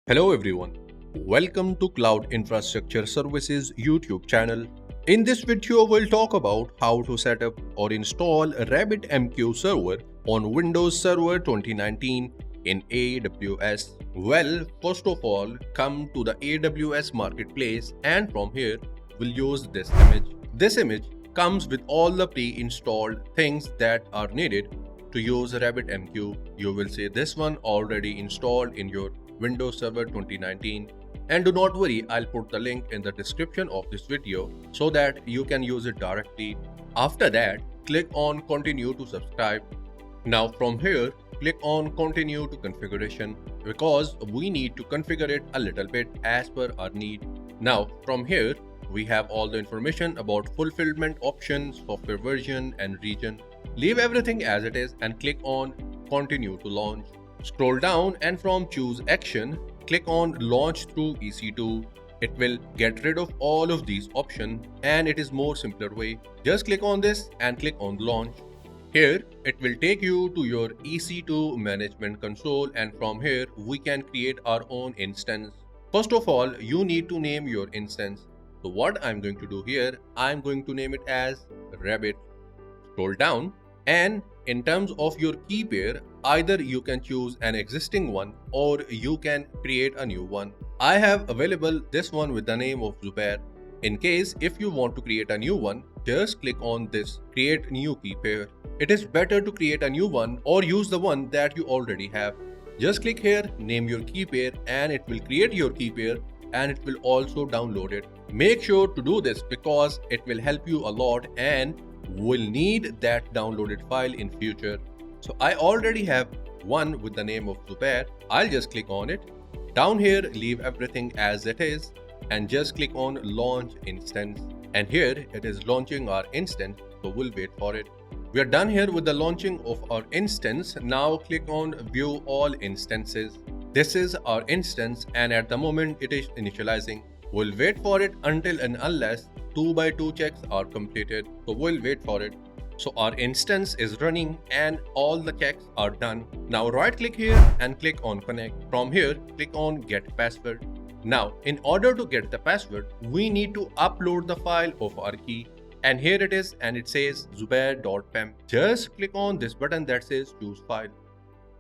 Hello everyone, welcome to Cloud Infrastructure Services YouTube channel. In this video, we'll talk about how to set up or install RabbitMQ Server on Windows Server 2019 in AWS. Well, first of all, come to the AWS Marketplace and from here, we'll use this image. This image comes with all the pre-installed things that are needed to use RabbitMQ. You will see this one already installed in your Windows Server 2019, and do not worry, I'll put the link in the description of this video so that you can use it directly. After that, click on continue to subscribe. Now from here, click on continue to configuration because we need to configure it a little bit as per our need. Now from here, we have all the information about fulfillment options, software version and region. Leave everything as it is and click on continue to launch. Scroll down and from choose action, click on launch through EC2. It will get rid of all of these options and it is more simpler way. Just click on this and click on launch. Here it will take you to your EC2 management console and from here we can create our own instance. First of all, you need to name your instance. So what I'm going to do here, I'm going to name it as Rabbit. Scroll down and in terms of your key pair, either you can choose an existing one or you can create a new one. I have available this one with the name of Zubair. In case if you want to create a new one, just click on this create new key pair. It is better to create a new one or use the one that you already have. Just click here, name your key pair and it will create your key pair and it will also download it. Make sure to do this because it will help you a lot and will need that downloaded file in future. So I already have one with the name of Zubair. I'll just click on it. Down here, leave everything as it is and just click on launch instance. And here it is launching our instance. So we'll wait for it. We are done here with the launching of our instance. Now click on view all instances. This is our instance and at the moment it is initializing. We'll wait for it until and unless 2x2 checks are completed. So we'll wait for it. So our instance is running and all the checks are done. Now right click here and click on connect. From here, click on get password. Now in order to get the password, we need to upload the file of our key. And here it is and it says zubair.pem. Just click on this button that says choose file.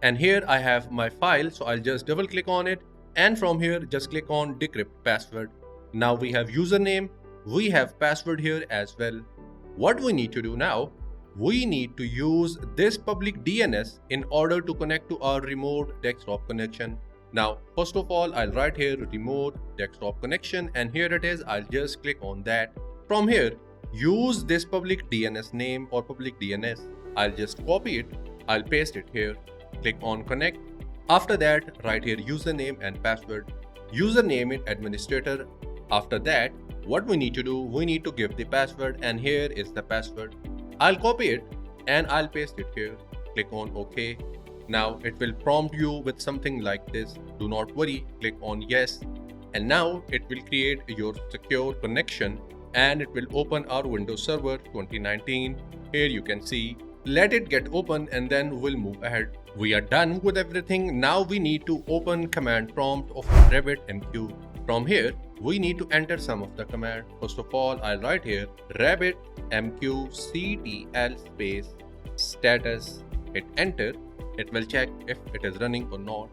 And here I have my file, so I'll just double click on it. And from here, just click on decrypt password. Now we have username, we have password here as well. What we need to do now, we need to use this public DNS in order to connect to our remote desktop connection. Now, first of all, I'll write here remote desktop connection and here it is. I'll just click on that. From here, use this public DNS name or public DNS. I'll just copy it. I'll paste it here. Click on connect. After that, write here username and password. Username it administrator. After that, what we need to do, we need to give the password and here is the password. I'll copy it and I'll paste it here. Click on OK. Now it will prompt you with something like this. Do not worry, click on yes. And now it will create your secure connection and it will open our Windows Server 2019. Here you can see. Let it get open and then we'll move ahead. We are done with everything. Now we need to open command prompt of RabbitMQ. From here, we need to enter some of the command. First of all, I'll write here RabbitMQ CTL space status. Hit enter. It will check if it is running or not.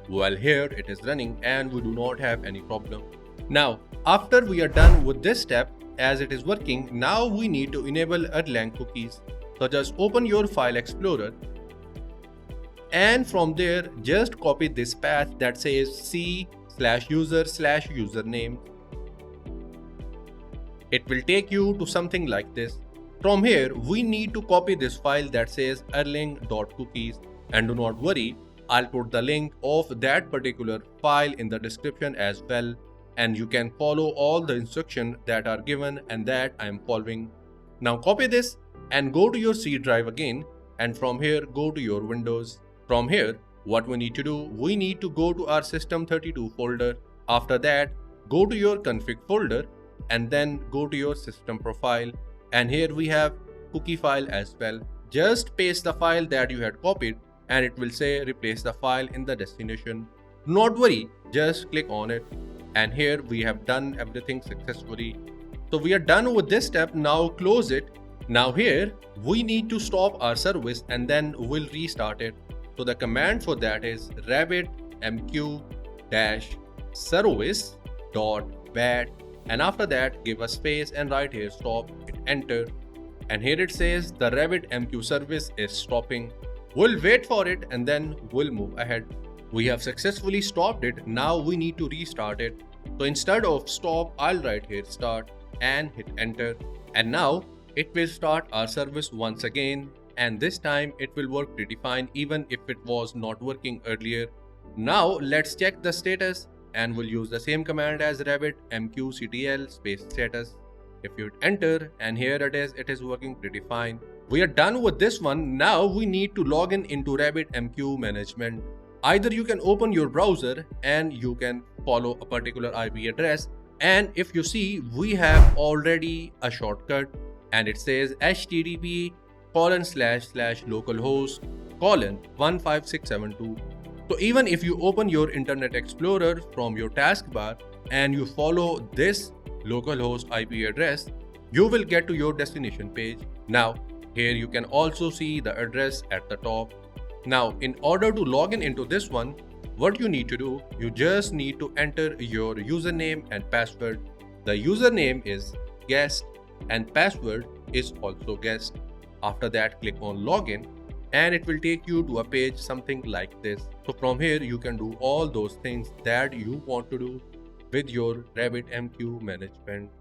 Well, here it is running and we do not have any problem. Now, after we are done with this step, as it is working, now we need to enable Erlang cookies. So just open your file explorer and from there just copy this path that says c/user/username. It will take you to something like this. From here, we need to copy this file that says erlang.cookies and do not worry, I'll put the link of that particular file in the description as well. And you can follow all the instructions that are given and that I am following. Now copy this and go to your C drive again and from here go to your Windows. From here, what we need to do, we need to go to our system32 folder. After that, go to your config folder and then go to your system profile. And here we have cookie file as well. Just paste the file that you had copied and it will say replace the file in the destination. Not worry, just click on it. And here we have done everything successfully. So we are done with this step. Now close it. Now here we need to stop our service and then we'll restart it. So the command for that is RabbitMQ service.bat, and after that give a space and right here stop, hit enter, and here it says the RabbitMQ service is stopping. We'll wait for it and then we'll move ahead. We have successfully stopped it. Now we need to restart it. So instead of stop, I'll write here start and hit enter, and now it will start our service once again, and this time it will work pretty fine even if it was not working earlier. Now let's check the status and we'll use the same command as RabbitMQ space status. If you hit enter and here it is working pretty fine. We are done with this one. Now we need to log in into RabbitMQ management. Either you can open your browser and you can follow a particular IP address, and if you see we have already a shortcut and it says http://localhost:15672. So even if you open your Internet Explorer from your taskbar and you follow this localhost IP address, you will get to your destination page. Now here you can also see the address at the top. Now in order to log in into this one, what you need to do, you just need to enter your username and password. The username is guest and password is also guest. After that click on login and it will take you to a page something like this. So from here you can do all those things that you want to do with your RabbitMQ management.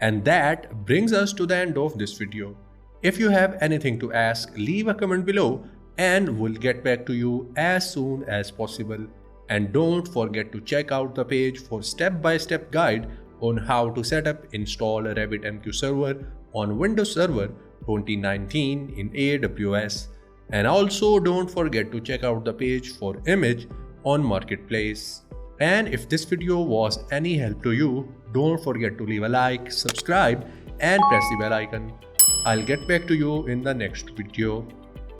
And that brings us to the end of this video. If you have anything to ask, leave a comment below and we'll get back to you as soon as possible. And don't forget to check out the page for step-by-step guide on how to set up, install a RabbitMQ server on Windows Server 2019 in AWS. And also don't forget to check out the page for image on Marketplace. And if this video was any help to you, don't forget to leave a like, subscribe and press the bell icon. I'll get back to you in the next video.